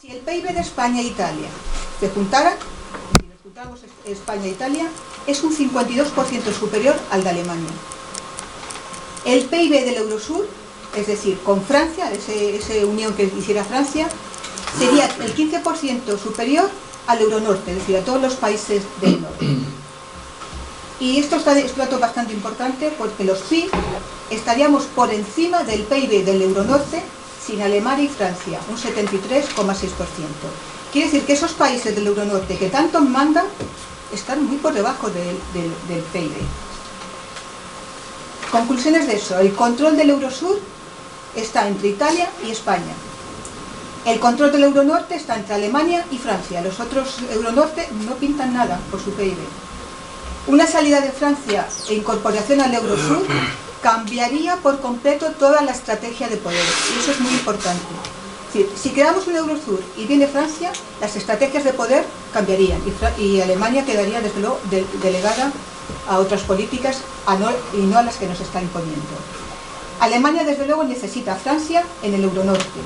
Si el PIB de España e Italia se juntaran, si nos juntamos España e Italia, es un 52% superior al de Alemania. El PIB del Eurosur, es decir, con Francia, esa unión que hiciera Francia, sería el 15% superior al Euronorte, es decir, a todos los países del norte. Y esto es un dato bastante importante porque los PIB estaríamos por encima del PIB del Euronorte sin Alemania y Francia, un 73,6%. Quiere decir que esos países del Euronorte que tanto mandan están muy por debajo del PIB. Conclusiones de eso: el control del Eurosur está entre Italia y España. El control del Euronorte está entre Alemania y Francia. Los otros Euronorte no pintan nada por su PIB. Una salida de Francia e incorporación al Eurosur cambiaría por completo toda la estrategia de poder, y eso es muy importante. Si creamos un Eurosur y viene Francia, las estrategias de poder cambiarían y Alemania quedaría, desde luego, delegada a otras políticas y no a las que nos está imponiendo. Alemania, desde luego, necesita a Francia en el Euronorte,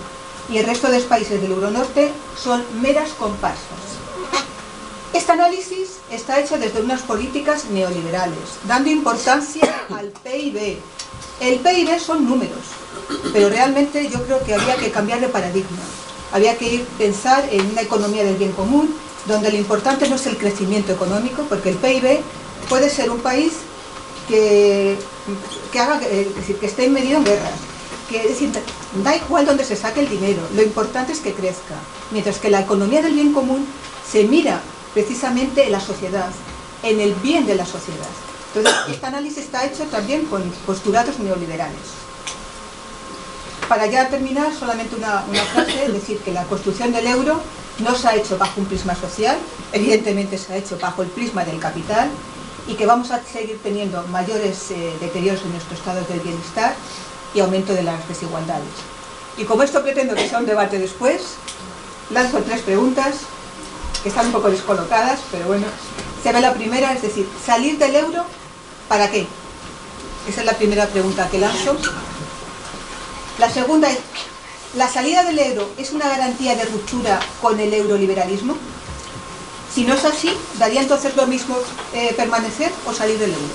y el resto de los países del Euronorte son meras comparsas. Este análisis está hecho desde unas políticas neoliberales, dando importancia al PIB. El PIB son números, pero realmente yo creo que había que cambiar de paradigma. Había que pensar en una economía del bien común, donde lo importante no es el crecimiento económico, porque el PIB puede ser un país que esté medido en guerras, es decir, da igual dónde se saque el dinero, lo importante es que crezca, mientras que la economía del bien común se mira precisamente en la sociedad, en el bien de la sociedad. Entonces, este análisis está hecho también con postulados neoliberales. Para ya terminar, solamente una frase, es decir, que la construcción del euro no se ha hecho bajo un prisma social, evidentemente se ha hecho bajo el prisma del capital, y que vamos a seguir teniendo mayores deterioros en nuestro estado del bienestar y aumento de las desigualdades. Y como esto pretendo que sea un debate después, lanzo 3 preguntas que están un poco descolocadas, pero bueno, se ve la primera, es decir, ¿salir del euro para qué? Esa es la primera pregunta que lanzo. La segunda es, ¿la salida del euro es una garantía de ruptura con el euroliberalismo? Si no es así, ¿daría entonces lo mismo permanecer o salir del euro?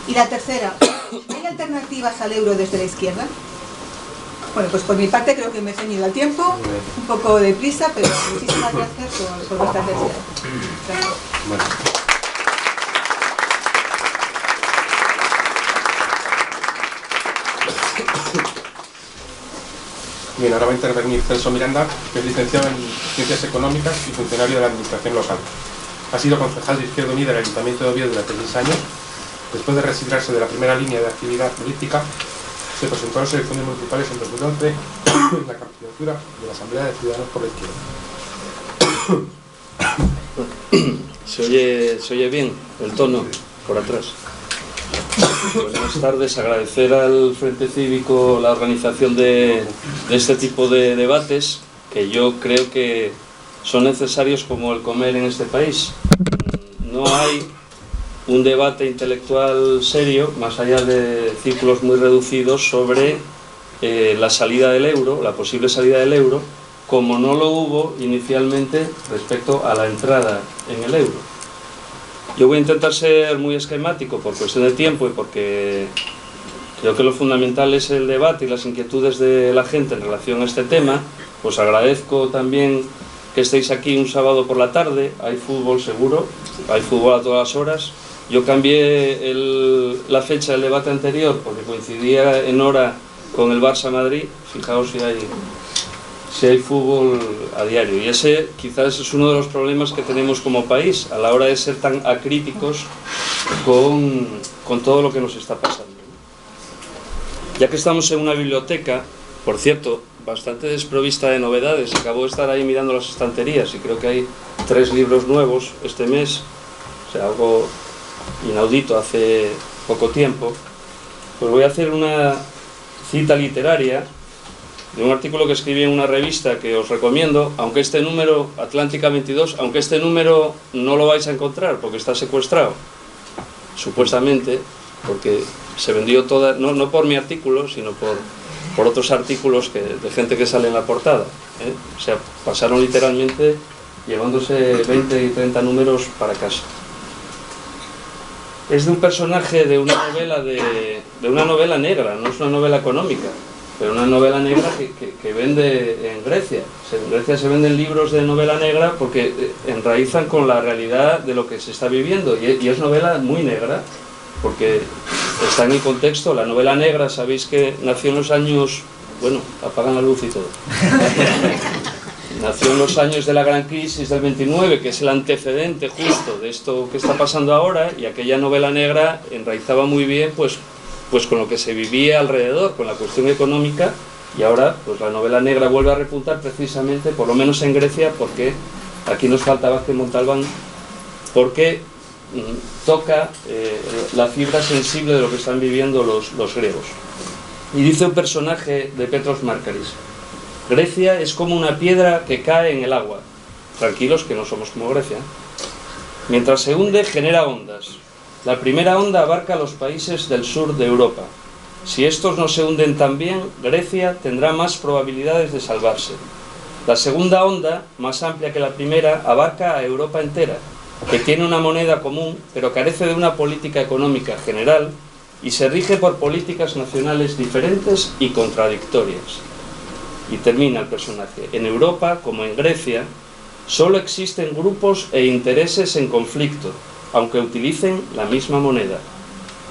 Y la tercera, ¿hay alternativas al euro desde la izquierda? Bueno, pues por mi parte creo que me he ceñido al tiempo, un poco de prisa, pero muchísimas gracias por vuestra atención. Bueno. Bien, ahora va a intervenir Celso Miranda, que es licenciado en Ciencias Económicas y funcionario de la Administración Local. Ha sido concejal de Izquierda Unida del Ayuntamiento de Oviedo durante 6 años. Después de retirarse de la primera línea de actividad política, se presentó a las elecciones municipales en 2011 en la candidatura de la Asamblea de Ciudadanos por la Izquierda. ¿Se oye bien el tono por atrás? Buenas tardes, agradecer al Frente Cívico la organización de este tipo de debates, que yo creo que son necesarios como el comer en este país. No hay un debate intelectual serio, más allá de círculos muy reducidos, sobre la salida del euro, la posible salida del euro, como no lo hubo inicialmente respecto a la entrada en el euro. Yo voy a intentar ser muy esquemático por cuestión de tiempo y porque creo que lo fundamental es el debate y las inquietudes de la gente en relación a este tema. Pues agradezco también que estéis aquí un sábado por la tarde, hay fútbol seguro, hay fútbol a todas las horas. Yo cambié la fecha del debate anterior porque coincidía en hora con el Barça Madrid. Fijaos si hay fútbol a diario, y ese quizás es uno de los problemas que tenemos como país a la hora de ser tan acríticos con todo lo que nos está pasando. Ya que estamos en una biblioteca, por cierto, bastante desprovista de novedades, acabo de estar ahí mirando las estanterías y creo que hay 3 libros nuevos este mes, o sea, algo inaudito hace poco tiempo. Pues voy a hacer una cita literaria de un artículo que escribí en una revista que os recomiendo, aunque este número, Atlántica 22, aunque este número no lo vais a encontrar porque está secuestrado, supuestamente, porque se vendió toda, no por mi artículo, sino por otros artículos de gente que sale en la portada, ¿eh? O sea, pasaron literalmente llevándose 20 y 30 números para casa. Es de un personaje de una novela negra, no es una novela económica, pero una novela negra que vende en Grecia. En Grecia se venden libros de novela negra porque enraizan con la realidad de lo que se está viviendo, y es novela muy negra, porque está en el contexto. La novela negra, sabéis que nació en los años... Bueno, apagan la luz y todo. Nació en los años de la gran crisis del 29, que es el antecedente justo de esto que está pasando ahora, y aquella novela negra enraizaba muy bien pues con lo que se vivía alrededor, con la cuestión económica, y ahora pues la novela negra vuelve a repuntar precisamente, por lo menos en Grecia, porque aquí nos falta Vázquez Montalbán, porque toca la fibra sensible de lo que están viviendo los griegos. Y dice un personaje de Petros Márkaris: Grecia es como una piedra que cae en el agua. Tranquilos, que no somos como Grecia. Mientras se hunde, genera ondas. La primera onda abarca a los países del sur de Europa. Si estos no se hunden también, Grecia tendrá más probabilidades de salvarse. La segunda onda, más amplia que la primera, abarca a Europa entera, que tiene una moneda común, pero carece de una política económica general y se rige por políticas nacionales diferentes y contradictorias. Y termina el personaje: en Europa, como en Grecia, solo existen grupos e intereses en conflicto, aunque utilicen la misma moneda.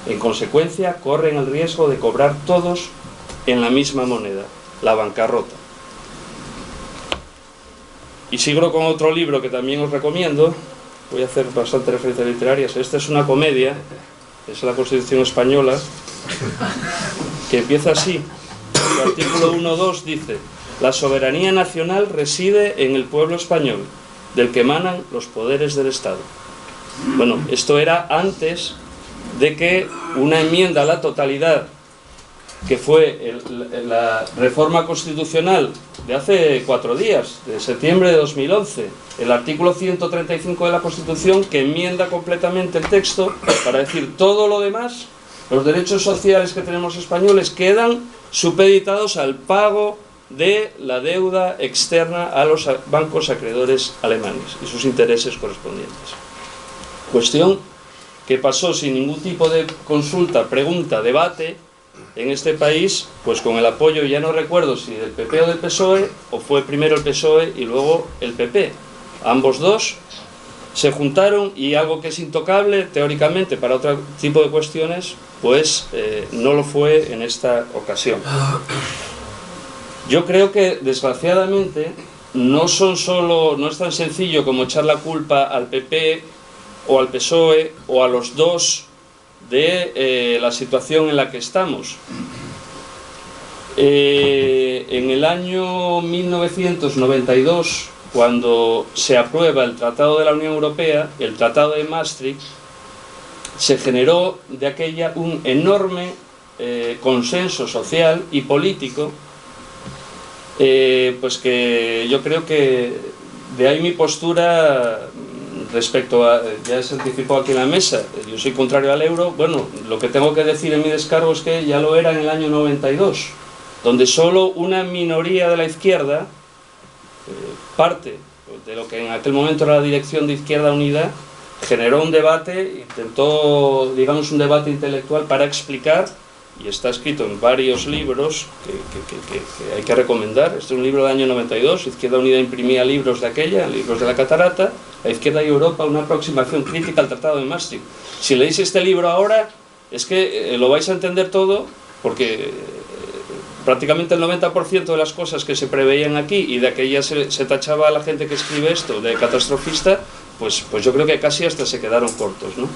En consecuencia, corren el riesgo de cobrar todos en la misma moneda, la bancarrota. Y sigo con otro libro que también os recomiendo. Voy a hacer bastantes referencias literarias. Esta es una comedia, es la Constitución Española, que empieza así. El artículo 1.2 dice: la soberanía nacional reside en el pueblo español, del que emanan los poderes del Estado. Bueno, esto era antes de que una enmienda a la totalidad, que fue la reforma constitucional de hace 4 días, de septiembre de 2011, el artículo 135 de la Constitución, que enmienda completamente el texto para decir todo lo demás, los derechos sociales que tenemos españoles quedan supeditados al pago de la deuda externa a los bancos acreedores alemanes y sus intereses correspondientes. Cuestión que pasó sin ningún tipo de consulta, pregunta, debate en este país, pues con el apoyo, ya no recuerdo si del PP o del PSOE, o fue primero el PSOE y luego el PP. Ambos dos se juntaron, y algo que es intocable teóricamente para otro tipo de cuestiones, pues no lo fue en esta ocasión. Yo creo que, desgraciadamente, no es tan sencillo como echar la culpa al PP o al PSOE o a los dos de la situación en la que estamos. En el año 1992, cuando se aprueba el Tratado de la Unión Europea, el Tratado de Maastricht, se generó de aquella un enorme consenso social y político, pues que yo creo que de ahí mi postura respecto a, ya se anticipó aquí en la mesa, yo soy contrario al euro. Bueno, lo que tengo que decir en mi descargo es que ya lo era en el año 92, donde solo una minoría de la izquierda, parte de lo que en aquel momento era la Dirección de Izquierda Unida, generó un debate, intentó, digamos, un debate intelectual para explicar, y está escrito en varios libros que hay que recomendar. Este es un libro del año 92, Izquierda Unida imprimía libros de aquella, libros de la Catarata, La izquierda y Europa, una aproximación crítica al Tratado de Maastricht. Si leéis este libro ahora, es que lo vais a entender todo, porque prácticamente el 90% de las cosas que se preveían aquí, y de aquella se tachaba a la gente que escribe esto de catastrofista, pues yo creo que casi hasta se quedaron cortos, ¿no?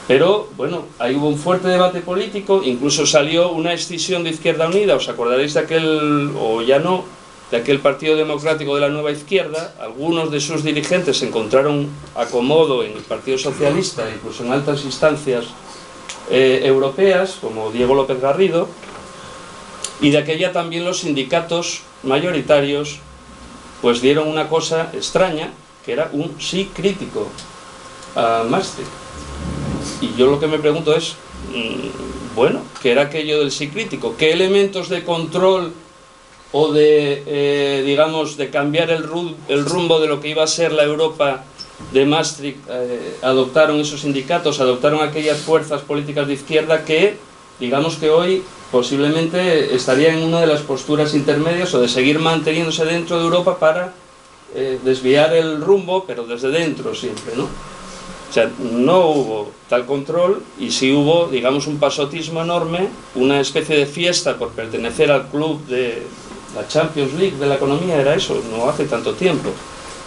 Pero, bueno, ahí hubo un fuerte debate político, incluso salió una escisión de Izquierda Unida. ¿Os acordaréis de aquel, o ya no, de aquel Partido Democrático de la Nueva Izquierda? Algunos de sus dirigentes se encontraron acomodo en el Partido Socialista, incluso en altas instancias europeas, como Diego López Garrido, y de aquella también los sindicatos mayoritarios pues dieron una cosa extraña, que era un sí crítico a Maastricht. Y yo lo que me pregunto es, bueno, ¿qué era aquello del sí crítico? ¿Qué elementos de control o de, digamos, de cambiar el rumbo de lo que iba a ser la Europa de Maastricht adoptaron esos sindicatos, adoptaron aquellas fuerzas políticas de izquierda que, digamos que hoy posiblemente estarían en una de las posturas intermedias o de seguir manteniéndose dentro de Europa para desviar el rumbo, pero desde dentro siempre, ¿no? O sea, no hubo tal control y sí hubo, digamos, un pasotismo enorme, una especie de fiesta por pertenecer al club de la Champions League de la economía, era eso, no hace tanto tiempo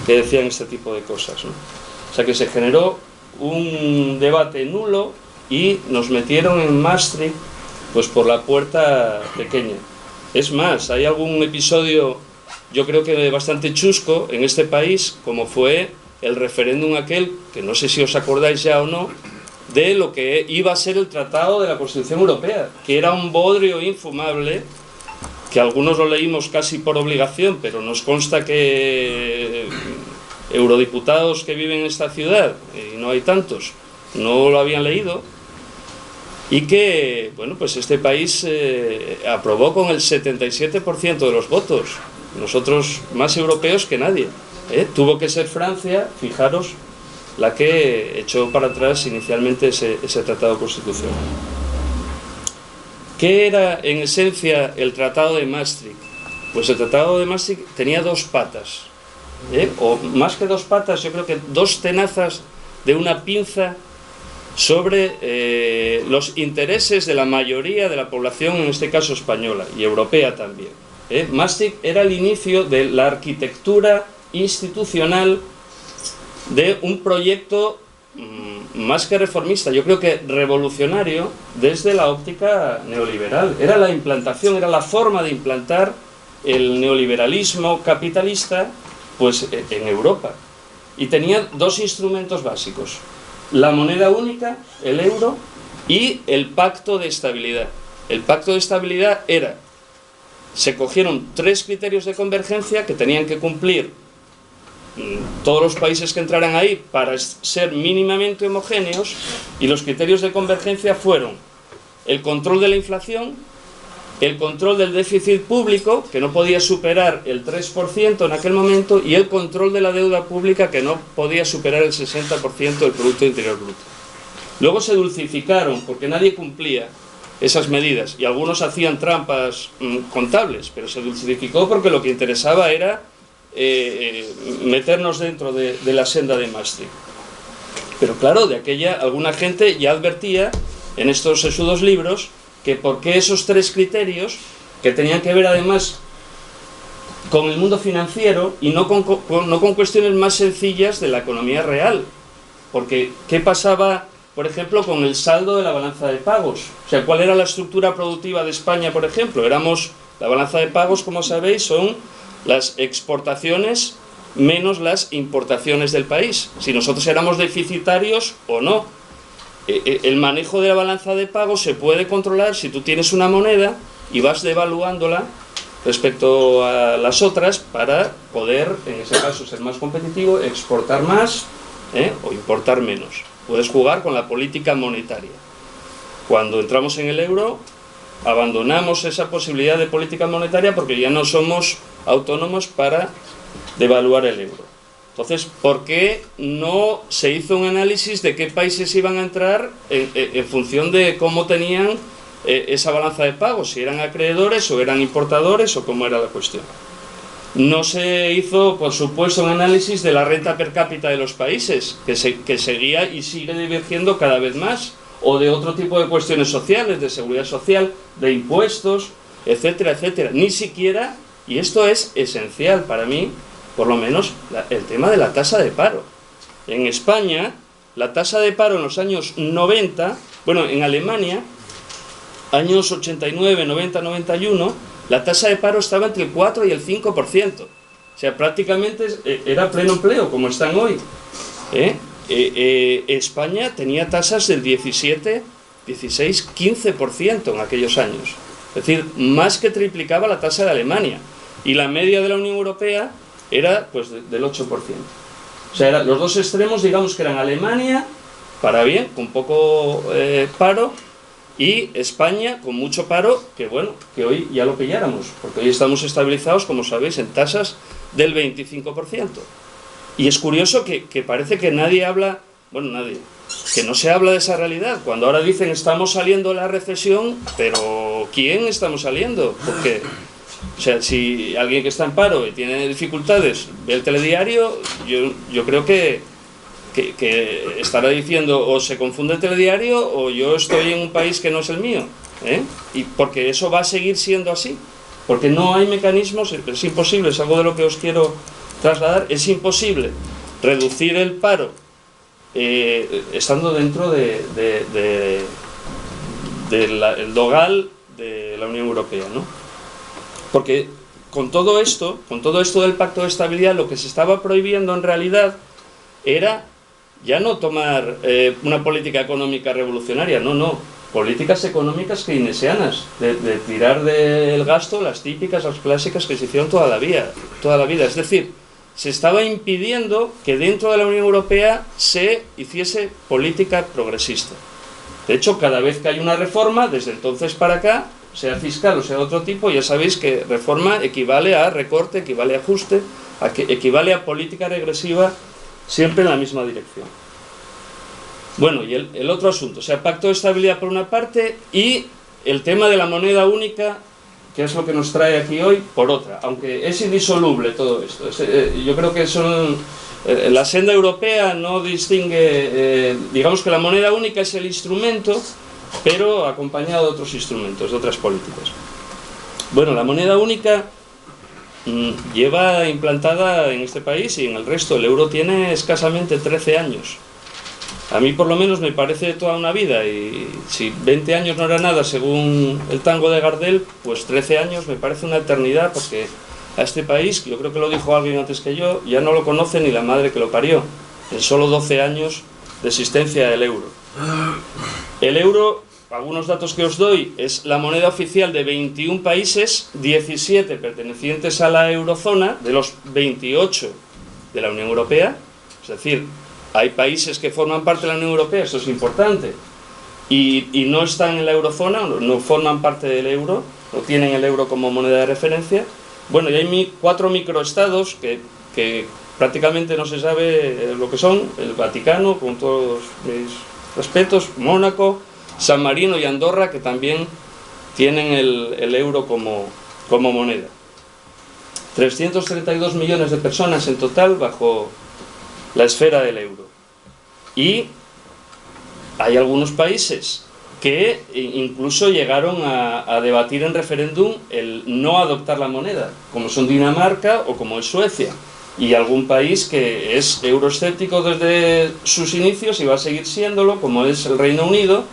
que decían este tipo de cosas, ¿no? O sea que se generó un debate nulo y nos metieron en Maastricht pues por la puerta pequeña. Es más, hay algún episodio, yo creo que bastante chusco en este país, como fue el referéndum aquel, que no sé si os acordáis ya o no, de lo que iba a ser el Tratado de la Constitución Europea, que era un bodrio infumable, que algunos lo leímos casi por obligación, pero nos consta que eurodiputados que viven en esta ciudad, y no hay tantos, no lo habían leído, y que, bueno, pues este país aprobó con el 77% de los votos, nosotros más europeos que nadie. Tuvo que ser Francia, fijaros, la que echó para atrás inicialmente ese tratado constitucional. ¿Qué era en esencia el Tratado de Maastricht? Pues el Tratado de Maastricht tenía dos patas, o más que dos patas, yo creo que dos tenazas de una pinza sobre los intereses de la mayoría de la población, en este caso española y europea también. Maastricht era el inicio de la arquitectura institucional de un proyecto más que reformista, yo creo que revolucionario desde la óptica neoliberal. Era la implantación, era la forma de implantar el neoliberalismo capitalista pues en Europa. Y tenía dos instrumentos básicos: la moneda única, el euro, y el pacto de estabilidad. El pacto de estabilidad era, se cogieron 3 criterios de convergencia que tenían que cumplir todos los países que entraran ahí para ser mínimamente homogéneos, y los criterios de convergencia fueron el control de la inflación, el control del déficit público, que no podía superar el 3% en aquel momento, y el control de la deuda pública, que no podía superar el 60% del Producto Interior Bruto. Luego se dulcificaron porque nadie cumplía esas medidas y algunos hacían trampas contables, pero se dulcificó porque lo que interesaba era meternos dentro de la senda de Maastricht. Pero claro, de aquella alguna gente ya advertía en estos sesudos libros que por qué esos 3 criterios, que tenían que ver además con el mundo financiero y no con cuestiones más sencillas de la economía real. Porque ¿qué pasaba, por ejemplo, con el saldo de la balanza de pagos? O sea, ¿cuál era la estructura productiva de España, por ejemplo? La balanza de pagos, como sabéis, son las exportaciones menos las importaciones del país, si nosotros éramos deficitarios o no. El manejo de la balanza de pagos se puede controlar si tú tienes una moneda y vas devaluándola respecto a las otras para poder, en ese caso, ser más competitivo, exportar más o importar menos. Puedes jugar con la política monetaria. Cuando entramos en el euro, abandonamos esa posibilidad de política monetaria porque ya no somos autónomos para devaluar el euro. Entonces, ¿por qué no se hizo un análisis de qué países iban a entrar en función de cómo tenían esa balanza de pagos? Si eran acreedores o eran importadores o cómo era la cuestión. No se hizo, por supuesto, un análisis de la renta per cápita de los países, que seguía y sigue divergiendo cada vez más, o de otro tipo de cuestiones sociales, de seguridad social, de impuestos, etcétera, etcétera. Ni siquiera, y esto es esencial para mí, por lo menos el tema de la tasa de paro. En España, la tasa de paro en los años 90, bueno, en Alemania, años 89, 90, 91, la tasa de paro estaba entre el 4 y el 5%. O sea, prácticamente era pleno empleo, como están hoy. España tenía tasas del 17, 16, 15% en aquellos años. Es decir, más que triplicaba la tasa de Alemania. Y la media de la Unión Europea era pues del 8%. O sea, los dos extremos, digamos que eran Alemania, para bien, con poco paro, Y España con mucho paro, que bueno, que hoy ya lo pilláramos, porque hoy estamos estabilizados, como sabéis, en tasas del 25%. Y es curioso que parece que nadie habla, bueno, nadie, que no se habla de esa realidad, cuando ahora dicen estamos saliendo de la recesión, pero ¿quién estamos saliendo? Porque, o sea, si alguien que está en paro y tiene dificultades ve el telediario, yo creo que estará diciendo o se confunde el telediario o yo estoy en un país que no es el mío, ¿eh? Y porque eso va a seguir siendo así, porque no hay mecanismos, es imposible, es algo de lo que os quiero trasladar, es imposible reducir el paro estando dentro del dogal de la Unión Europea, ¿no? Porque con todo esto del Pacto de Estabilidad, lo que se estaba prohibiendo en realidad era ya no tomar una política económica revolucionaria, no, políticas económicas keynesianas, de tirar del gasto las típicas, las clásicas que se hicieron toda la vida. Es decir, se estaba impidiendo que dentro de la Unión Europea se hiciese política progresista. De hecho, cada vez que hay una reforma, desde entonces para acá, sea fiscal o sea de otro tipo, ya sabéis que reforma equivale a recorte, equivale a ajuste, equivale a política regresiva, siempre en la misma dirección. Bueno, y el otro asunto, o sea, pacto de estabilidad por una parte y el tema de la moneda única, que es lo que nos trae aquí hoy, por otra, aunque es indisoluble todo esto. Yo creo que la senda europea no distingue, digamos que la moneda única es el instrumento, pero acompañado de otros instrumentos, de otras políticas. Bueno, la moneda única lleva implantada en este país y en el resto. El euro tiene escasamente 13 años. A mí por lo menos me parece toda una vida, y si 20 años no era nada según el tango de Gardel, pues 13 años me parece una eternidad, porque a este país, yo creo que lo dijo alguien antes que yo, ya no lo conoce ni la madre que lo parió, en solo 12 años de existencia del euro. El euro, algunos datos que os doy, es la moneda oficial de 21 países, 17 pertenecientes a la eurozona, de los 28 de la Unión Europea, es decir, hay países que forman parte de la Unión Europea, esto es importante, y no están en la eurozona, no forman parte del euro, no tienen el euro como moneda de referencia. Bueno, y hay 4 microestados que prácticamente no se sabe lo que son: el Vaticano, con todos mis respetos, Mónaco, San Marino y Andorra, que también tienen el euro como moneda. 332 millones de personas en total bajo la esfera del euro. Y hay algunos países que incluso llegaron a debatir en referéndum el no adoptar la moneda, como son Dinamarca o como es Suecia, y algún país que es euroescéptico desde sus inicios y va a seguir siéndolo, como es el Reino Unido.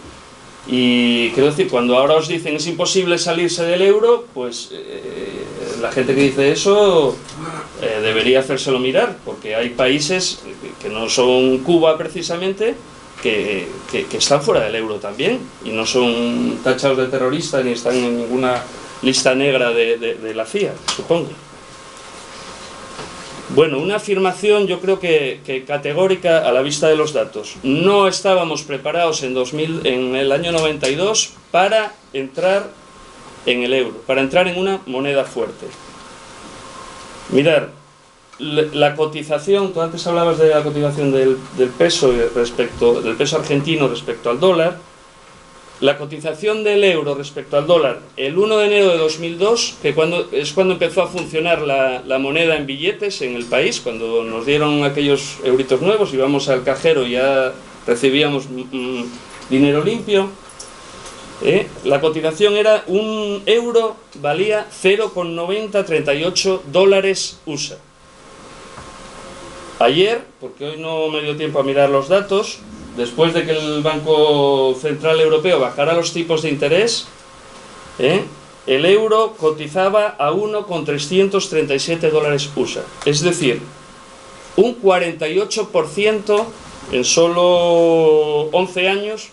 Y quiero decir, cuando ahora os dicen es imposible salirse del euro, pues la gente que dice eso debería hacérselo mirar, porque hay países que no son Cuba precisamente, que están fuera del euro también, y no son tachados de terroristas ni están en ninguna lista negra de la CIA, supongo. Bueno, una afirmación yo creo que categórica a la vista de los datos. No estábamos preparados en el año 92 para entrar en el euro, para entrar en una moneda fuerte. Mirad, la cotización, tú antes hablabas de la cotización del peso del peso argentino respecto al dólar. La cotización del euro respecto al dólar el 1 de enero de 2002, que es cuando empezó a funcionar la moneda en billetes en el país, cuando nos dieron aquellos euritos nuevos, íbamos al cajero y ya recibíamos dinero limpio. La cotización era un euro, valía 0,9038 dólares USA. Ayer, porque hoy no me dio tiempo a mirar los datos, después de que el Banco Central Europeo bajara los tipos de interés, el euro cotizaba a 1,337 dólares USA. Es decir, un 48% en solo 11 años,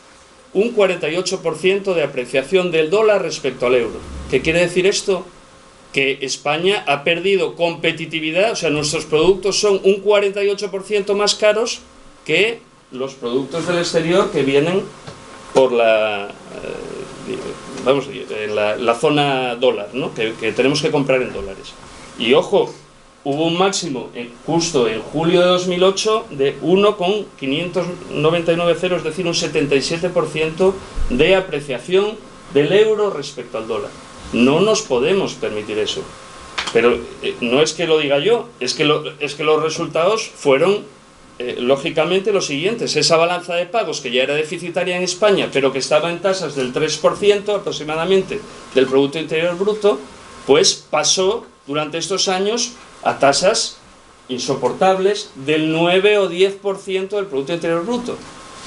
un 48% de apreciación del dólar respecto al euro. ¿Qué quiere decir esto? Que España ha perdido competitividad, o sea, nuestros productos son un 48% más caros que los productos del exterior que vienen por vamos, en la zona dólar, ¿no? que tenemos que comprar en dólares. Y ojo, hubo un máximo justo en julio de 2008 de 1,599 ceros, es decir, un 77% de apreciación del euro respecto al dólar. No nos podemos permitir eso. Pero no es que lo diga yo, es que los resultados fueron, lógicamente, los siguientes. Esa balanza de pagos, que ya era deficitaria en España, pero que estaba en tasas del 3% aproximadamente del Producto Interior Bruto, pues pasó durante estos años a tasas insoportables del 9 o 10% del Producto Interior Bruto,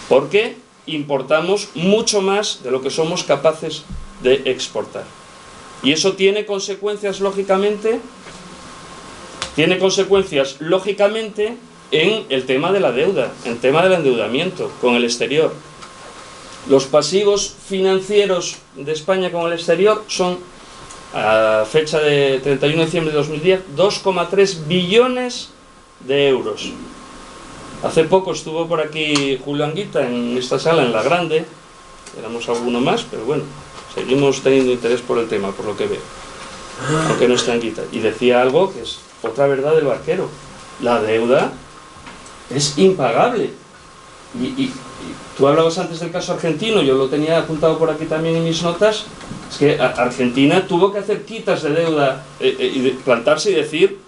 porque importamos mucho más de lo que somos capaces de exportar. Y eso tiene consecuencias, lógicamente, en el tema de la deuda, en el tema del endeudamiento con el exterior. Los pasivos financieros de España con el exterior son, a fecha de 31 de diciembre de 2010, 2,3 billones de euros. Hace poco estuvo por aquí Julio Anguita en esta sala, en la grande, éramos alguno más, pero bueno, seguimos teniendo interés por el tema, por lo que veo, aunque no está Anguita, y decía algo que es otra verdad del barquero: la deuda es impagable. Y tú hablabas antes del caso argentino, yo lo tenía apuntado por aquí también en mis notas. Es que Argentina tuvo que hacer quitas de deuda y plantarse y decir,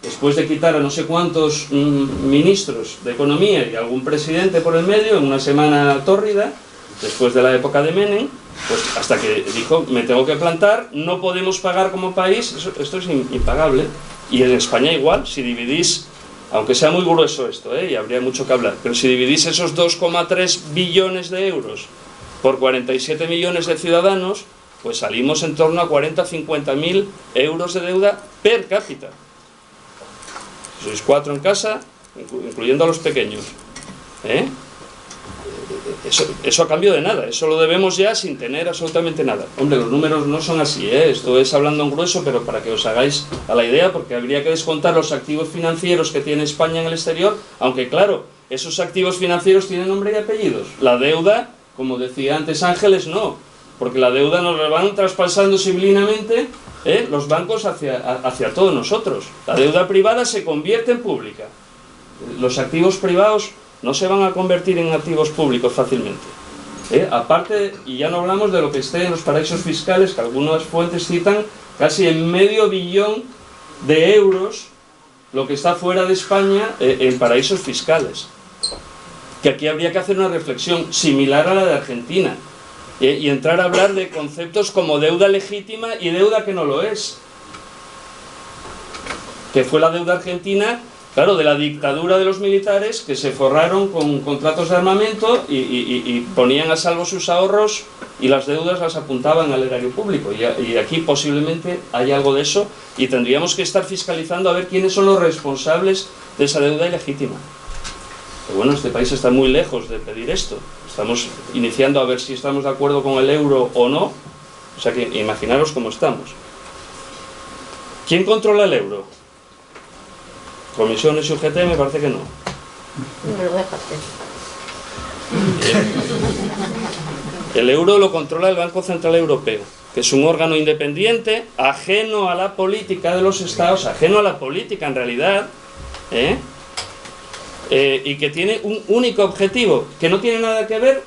después de quitar a no sé cuántos ministros de economía y algún presidente por el medio, en una semana tórrida, después de la época de Menem, pues hasta que dijo, me tengo que plantar, no podemos pagar como país, esto es impagable. Y en España igual, si dividís, aunque sea muy grueso esto, y habría mucho que hablar, pero si dividís esos 2,3 billones de euros por 47 millones de ciudadanos, pues salimos en torno a 40 o 50.000 euros de deuda per cápita. Sois 4 en casa, incluyendo a los pequeños. Eso a cambio de nada, eso lo debemos ya sin tener absolutamente nada. Hombre, los números no son así, esto es hablando en grueso, pero para que os hagáis a la idea, porque habría que descontar los activos financieros que tiene España en el exterior, aunque claro, esos activos financieros tienen nombre y apellidos. La deuda, como decía antes Ángeles, no, porque la deuda nos la van traspasando subliminamente los bancos hacia todos nosotros. La deuda privada se convierte en pública. Los activos privados no se van a convertir en activos públicos fácilmente. Aparte, y ya no hablamos de lo que esté en los paraísos fiscales, que algunas fuentes citan casi en medio billón de euros lo que está fuera de España en paraísos fiscales. Que aquí habría que hacer una reflexión similar a la de Argentina y entrar a hablar de conceptos como deuda legítima y deuda que no lo es. Que fue la deuda argentina, claro, de la dictadura de los militares, que se forraron con contratos de armamento y ponían a salvo sus ahorros y las deudas las apuntaban al erario público. Y aquí posiblemente hay algo de eso y tendríamos que estar fiscalizando a ver quiénes son los responsables de esa deuda ilegítima. Pero bueno, este país está muy lejos de pedir esto. Estamos iniciando a ver si estamos de acuerdo con el euro o no. O sea que imaginaros cómo estamos. ¿Quién controla el euro? Comisiones y UGT, me parece que no. El euro lo controla el Banco Central Europeo, que es un órgano independiente, ajeno a la política de los estados, ajeno a la política en realidad, y que tiene un único objetivo, que no tiene nada que ver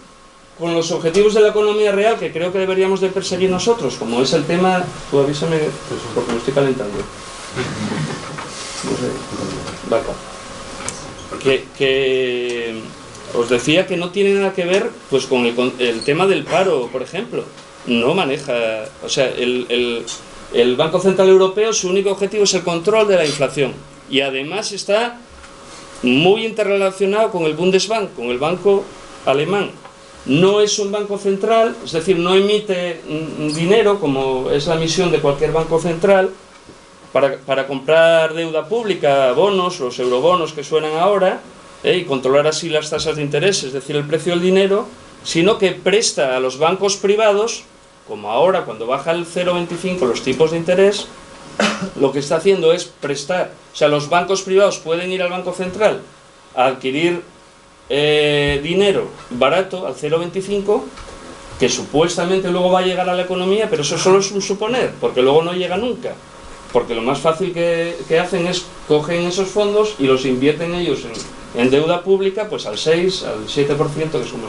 con los objetivos de la economía real, que creo que deberíamos de perseguir nosotros, como es el tema, tú avísame porque me estoy calentando. No sé. Vaca. Que os decía que no tiene nada que ver pues con el tema del paro, por ejemplo. No maneja, o sea, el Banco Central Europeo, su único objetivo es el control de la inflación y además está muy interrelacionado con el Bundesbank, con el banco alemán. No es un banco central, es decir, no emite dinero como es la misión de cualquier banco central para comprar deuda pública, bonos, los eurobonos que suenan ahora, y controlar así las tasas de interés, es decir, el precio del dinero, sino que presta a los bancos privados, como ahora cuando baja el 0,25 los tipos de interés, lo que está haciendo es prestar. O sea, los bancos privados pueden ir al Banco Central a adquirir dinero barato al 0,25 que supuestamente luego va a llegar a la economía, pero eso solo es un suponer, porque luego no llega nunca. Porque lo más fácil que hacen es cogen esos fondos y los invierten ellos en deuda pública, pues al 6, al 7%, que es como